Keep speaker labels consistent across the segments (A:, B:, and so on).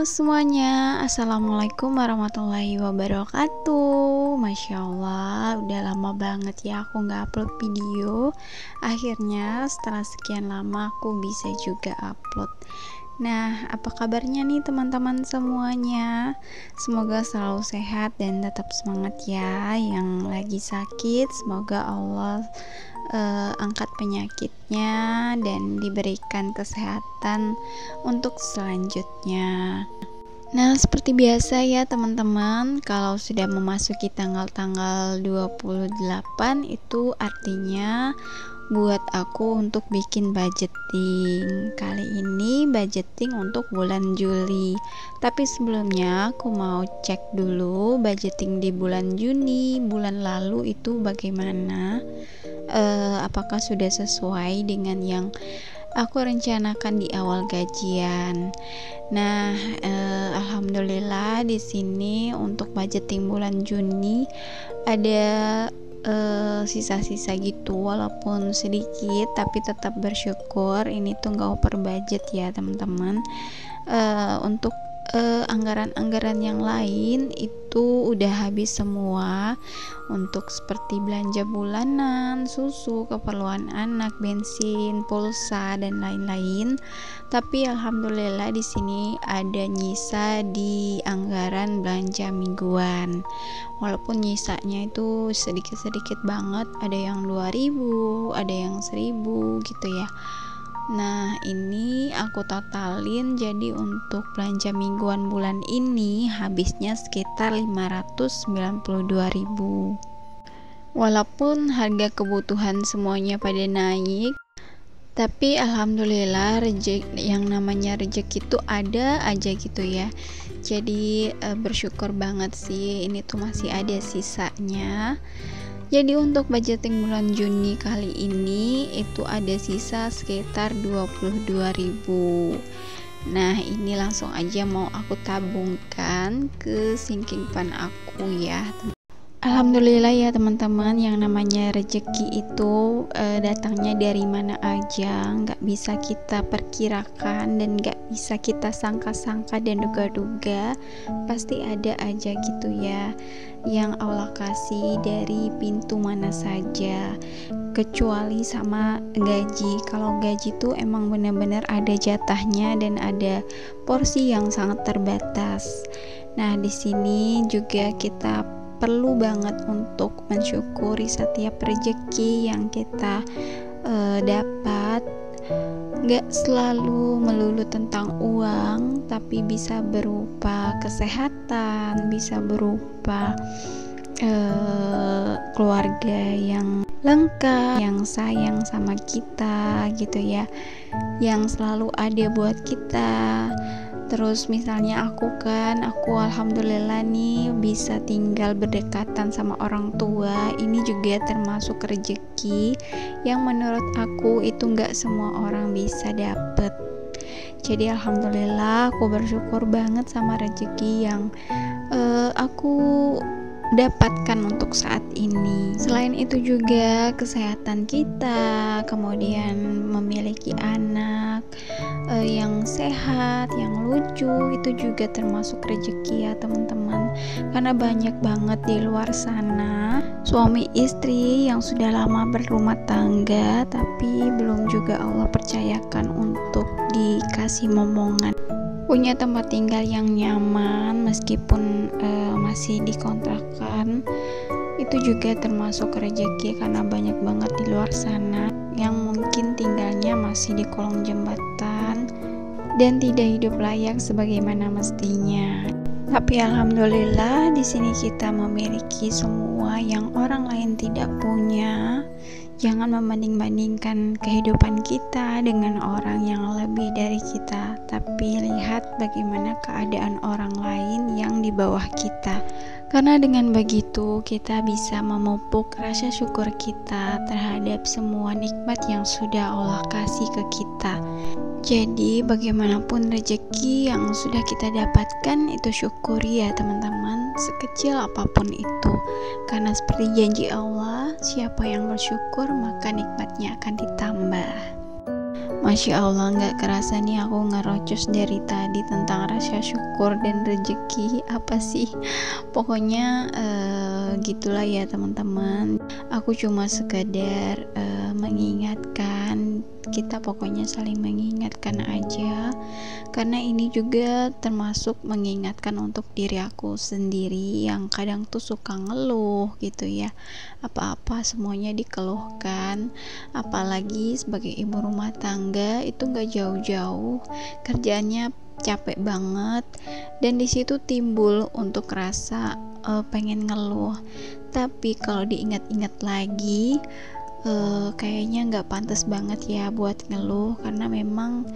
A: semuanya, Assalamualaikum warahmatullahi wabarakatuh. Masya Allah, udah lama banget ya aku gak upload video. Akhirnya setelah sekian lama aku bisa juga upload. Nah, apa kabarnya nih teman-teman semuanya? Semoga selalu sehat dan tetap semangat ya. Yang lagi sakit, semoga Allah angkat penyakitnya dan diberikan kesehatan untuk selanjutnya. Nah, seperti biasa ya teman-teman, kalau sudah memasuki tanggal-tanggal 28 itu artinya buat aku untuk bikin budgeting. Kali ini budgeting untuk bulan Juli. Tapi sebelumnya aku mau cek dulu budgeting di bulan Juni, bulan lalu itu bagaimana. Apakah sudah sesuai dengan yang aku rencanakan di awal gajian. Nah, alhamdulillah di sini untuk budgeting bulan Juni ada sisa-sisa gitu, walaupun sedikit tapi tetap bersyukur. Ini tuh gak over budget ya teman-teman. Untuk anggaran-anggaran yang lain itu udah habis semua, untuk seperti belanja bulanan, susu, keperluan anak, bensin, pulsa dan lain-lain. Tapi alhamdulillah di sini ada nyisa di anggaran belanja mingguan. Walaupun nyisanya itu sedikit-sedikit banget, ada yang 2.000, ada yang 1.000 gitu ya. Nah, ini aku totalin, jadi untuk belanja mingguan bulan ini habisnya sekitar 592.000. Walaupun harga kebutuhan semuanya pada naik, tapi alhamdulillah yang namanya rezeki itu ada aja gitu ya. Jadi bersyukur banget sih, ini tuh masih ada sisanya. Jadi untuk budgeting bulan Juni kali ini itu ada sisa sekitar 22.000. Nah, ini langsung aja mau aku tabungkan ke sinking fund aku ya. Alhamdulillah ya teman-teman, yang namanya rezeki itu datangnya dari mana aja, nggak bisa kita perkirakan dan nggak bisa kita sangka-sangka dan duga-duga, pasti ada aja gitu ya yang Allah kasih dari pintu mana saja, kecuali sama gaji. Kalau gaji tuh emang benar-benar ada jatahnya dan ada porsi yang sangat terbatas. Nah, di sini juga kita perlu banget untuk mensyukuri setiap rezeki yang kita dapat. Gak selalu melulu tentang uang, tapi bisa berupa kesehatan, bisa berupa keluarga yang lengkap, yang sayang sama kita gitu ya, yang selalu ada buat kita. Terus misalnya aku alhamdulillah nih bisa tinggal berdekatan sama orang tua. Ini juga termasuk rezeki yang menurut aku itu gak semua orang bisa dapet. Jadi alhamdulillah aku bersyukur banget sama rezeki yang aku dapatkan untuk saat ini. Selain itu juga kesehatan kita, kemudian memiliki anak yang sehat, yang lucu, itu juga termasuk rezeki ya teman-teman. Karena banyak banget di luar sana suami istri yang sudah lama berumah tangga tapi belum juga Allah percayakan untuk dikasih momongan, punya tempat tinggal yang nyaman meskipun masih dikontrakan. Itu juga termasuk rezeki, karena banyak banget di luar sana yang mungkin tinggalnya masih di kolong jembatan dan tidak hidup layak sebagaimana mestinya. Tapi alhamdulillah di sini kita memiliki semua yang orang lain tidak punya. Jangan membanding-bandingkan kehidupan kita dengan orang yang lebih dari kita, tapi lihat bagaimana keadaan orang lain yang di bawah kita. Karena dengan begitu kita bisa memupuk rasa syukur kita terhadap semua nikmat yang sudah Allah kasih ke kita. Jadi bagaimanapun rezeki yang sudah kita dapatkan itu syukuri ya teman-teman, sekecil apapun itu. Karena seperti janji Allah, siapa yang bersyukur maka nikmatnya akan ditambah. Masya Allah, nggak kerasa nih aku ngerocos dari tadi tentang rasa syukur dan rezeki. Apa sih, pokoknya gitulah ya teman-teman. Aku cuma sekedar mengingatkan, kita pokoknya saling mengingatkan aja, karena ini juga termasuk mengingatkan untuk diri aku sendiri yang kadang tuh suka ngeluh gitu ya. Apa-apa semuanya dikeluhkan, apalagi sebagai ibu rumah tangga itu nggak jauh-jauh kerjaannya capek banget, dan disitu timbul untuk rasa pengen ngeluh. Tapi kalau diingat-ingat lagi, kayaknya nggak pantas banget ya buat ngeluh, karena memang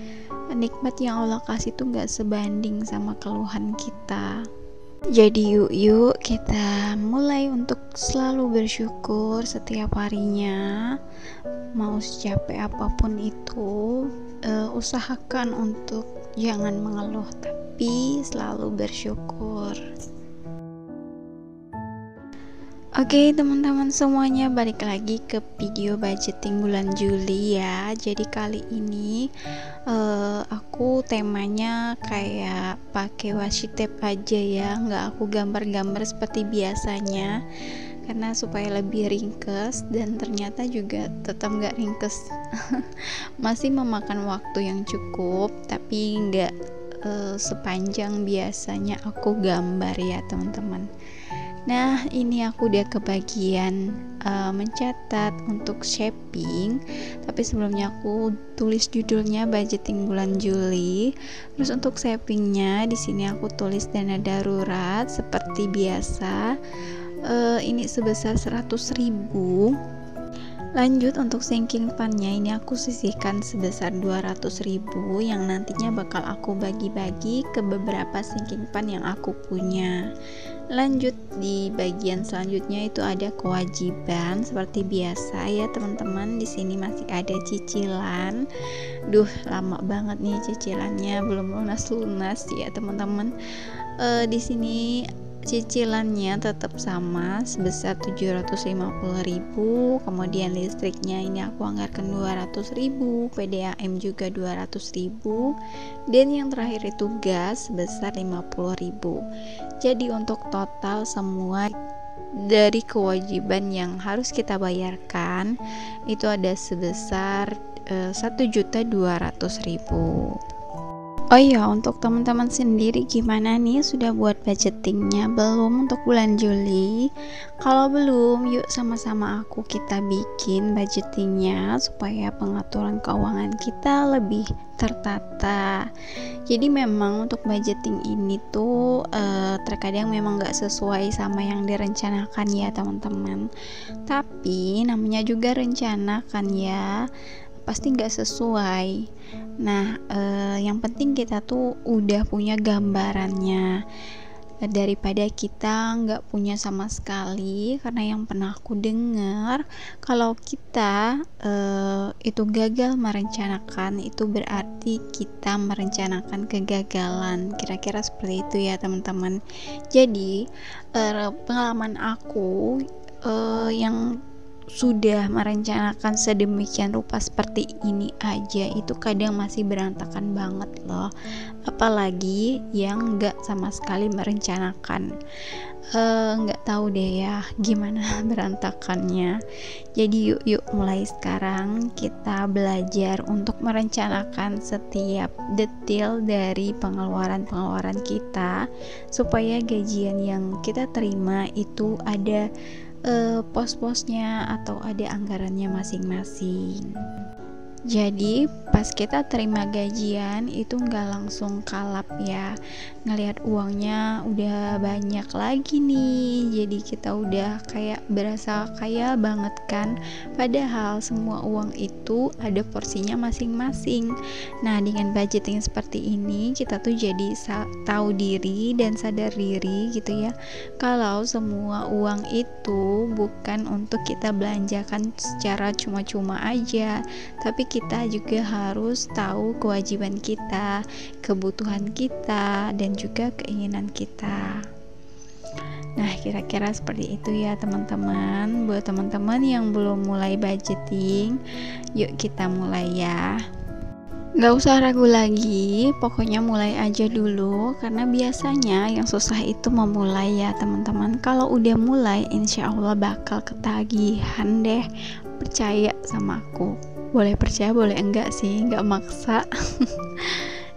A: nikmat yang Allah kasih tuh nggak sebanding sama keluhan kita. Jadi yuk kita mulai untuk selalu bersyukur setiap harinya. Mau secapek apapun itu, usahakan untuk jangan mengeluh, tapi selalu bersyukur. Oke teman-teman semuanya, balik lagi ke video budgeting bulan Juli ya. Jadi kali ini aku temanya kayak pakai washi tape aja ya, nggak aku gambar-gambar seperti biasanya, karena supaya lebih ringkes, dan ternyata juga tetap nggak ringkes. Masih memakan waktu yang cukup, tapi nggak sepanjang biasanya aku gambar ya teman-teman. Nah, ini aku udah kebagian mencatat untuk shaping, tapi sebelumnya aku tulis judulnya budgeting bulan Juli. Terus untuk shapingnya di sini aku tulis dana darurat seperti biasa. Ini sebesar 100.000. Lanjut untuk sinking fund-nya, ini aku sisihkan sebesar 200.000 yang nantinya bakal aku bagi-bagi ke beberapa sinking fund yang aku punya. Lanjut di bagian selanjutnya itu ada kewajiban seperti biasa ya teman-teman. Di sini masih ada cicilan. Duh, lama banget nih cicilannya, belum lunas-lunas ya teman-teman. Di sini cicilannya tetap sama sebesar 750.000. Kemudian listriknya ini aku anggarkan 200.000, PDAM juga 200.000, dan yang terakhir itu gas sebesar 50.000. Jadi untuk total semua dari kewajiban yang harus kita bayarkan itu ada sebesar 1.200.000. Oh iya, untuk teman-teman sendiri gimana nih, sudah buat budgetingnya belum untuk bulan Juli? Kalau belum, yuk sama-sama kita bikin budgetingnya supaya pengaturan keuangan kita lebih tertata. Jadi memang untuk budgeting ini tuh terkadang memang gak sesuai sama yang direncanakan ya teman-teman. Tapi namanya juga rencana kan ya, pasti nggak sesuai. Nah, yang penting kita tuh udah punya gambarannya, daripada kita nggak punya sama sekali. Karena yang pernah aku dengar, kalau kita itu gagal merencanakan, itu berarti kita merencanakan kegagalan. Kira-kira seperti itu ya teman-teman. Jadi pengalaman aku yang sudah merencanakan sedemikian rupa seperti ini aja itu kadang masih berantakan banget loh, apalagi yang nggak sama sekali merencanakan. Nggak tahu deh ya gimana berantakannya. Jadi yuk mulai sekarang kita belajar untuk merencanakan setiap detail dari pengeluaran kita, supaya gajian yang kita terima itu ada pos-posnya atau ada anggarannya masing-masing. Jadi pas kita terima gajian itu nggak langsung kalap ya, ngelihat uangnya udah banyak lagi nih, jadi kita udah kayak berasa kaya banget kan, padahal semua uang itu ada porsinya masing-masing. Nah, dengan budgeting seperti ini kita tuh jadi tahu diri dan sadar diri gitu ya, kalau semua uang itu bukan untuk kita belanjakan secara cuma-cuma aja, tapi kita juga harus tahu kewajiban kita, kebutuhan kita, dan juga keinginan kita. Nah, kira-kira seperti itu ya teman-teman. Buat teman-teman yang belum mulai budgeting, yuk kita mulai ya. Gak usah ragu lagi, pokoknya mulai aja dulu. Karena biasanya yang susah itu memulai ya teman-teman. Kalau udah mulai, insya Allah bakal ketagihan deh. Percaya sama aku. Boleh percaya, boleh enggak sih, gak maksa.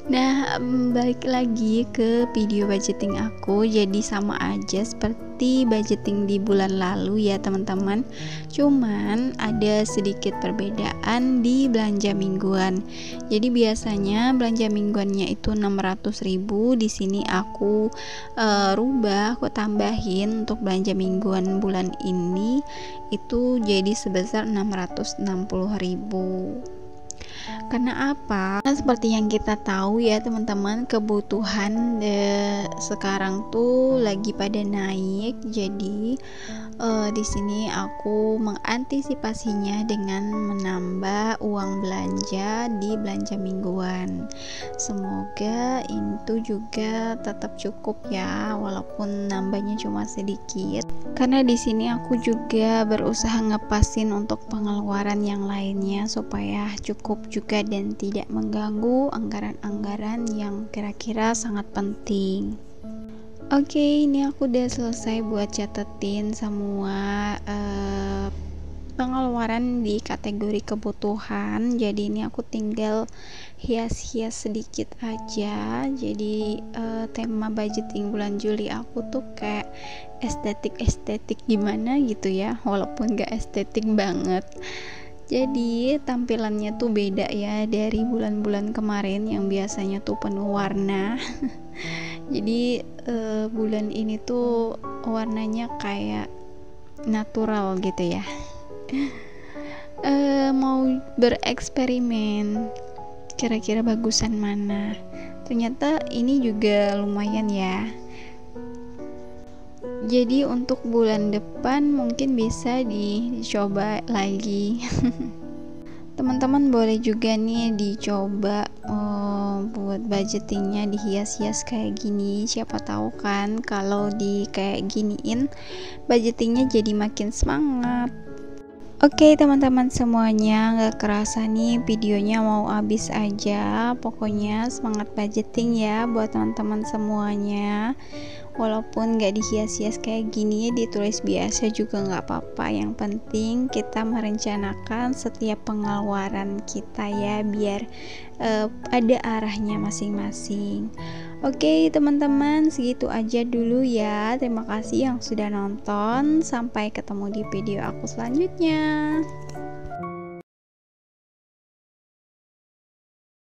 A: Nah, balik lagi ke video budgeting aku. Jadi sama aja seperti budgeting di bulan lalu ya teman-teman. Cuman ada sedikit perbedaan di belanja mingguan. Jadi biasanya belanja mingguannya itu 600.000. Di sini aku rubah, aku tambahin untuk belanja mingguan bulan ini itu jadi sebesar 660.000. Karena apa? Karena seperti yang kita tahu ya teman-teman, kebutuhan sekarang tuh lagi pada naik. Jadi di sini aku mengantisipasinya dengan menambah uang belanja di belanja mingguan. Semoga itu juga tetap cukup ya, walaupun nambahnya cuma sedikit. Karena di sini aku juga berusaha ngepasin untuk pengeluaran yang lainnya supaya cukup juga dan tidak mengganggu anggaran-anggaran yang kira-kira sangat penting. Oke, ini aku udah selesai buat catetin semua pengeluaran di kategori kebutuhan. Jadi ini aku tinggal hias-hias sedikit aja. Jadi tema budgeting bulan Juli aku tuh kayak estetik gimana gitu ya, walaupun gak estetik banget. Jadi tampilannya tuh beda ya dari bulan-bulan kemarin yang biasanya tuh penuh warna. Jadi bulan ini tuh warnanya kayak natural gitu ya. Mau bereksperimen kira-kira bagusan mana. Ternyata ini juga lumayan ya. Jadi untuk bulan depan mungkin bisa dicoba lagi. Teman-teman boleh juga nih dicoba buat budgetingnya dihias-hias kayak gini. Siapa tahu kan kalau di kayak giniin budgetingnya jadi makin semangat. Oke teman-teman semuanya, gak kerasa nih videonya mau habis aja. Pokoknya semangat budgeting ya buat teman-teman semuanya. Walaupun gak dihias-hias kayak gini, ditulis biasa juga gak apa-apa. Yang penting kita merencanakan setiap pengeluaran kita ya, biar ada arahnya masing-masing. Oke teman-teman, segitu aja dulu ya. Terima kasih yang sudah nonton. Sampai ketemu di video aku selanjutnya.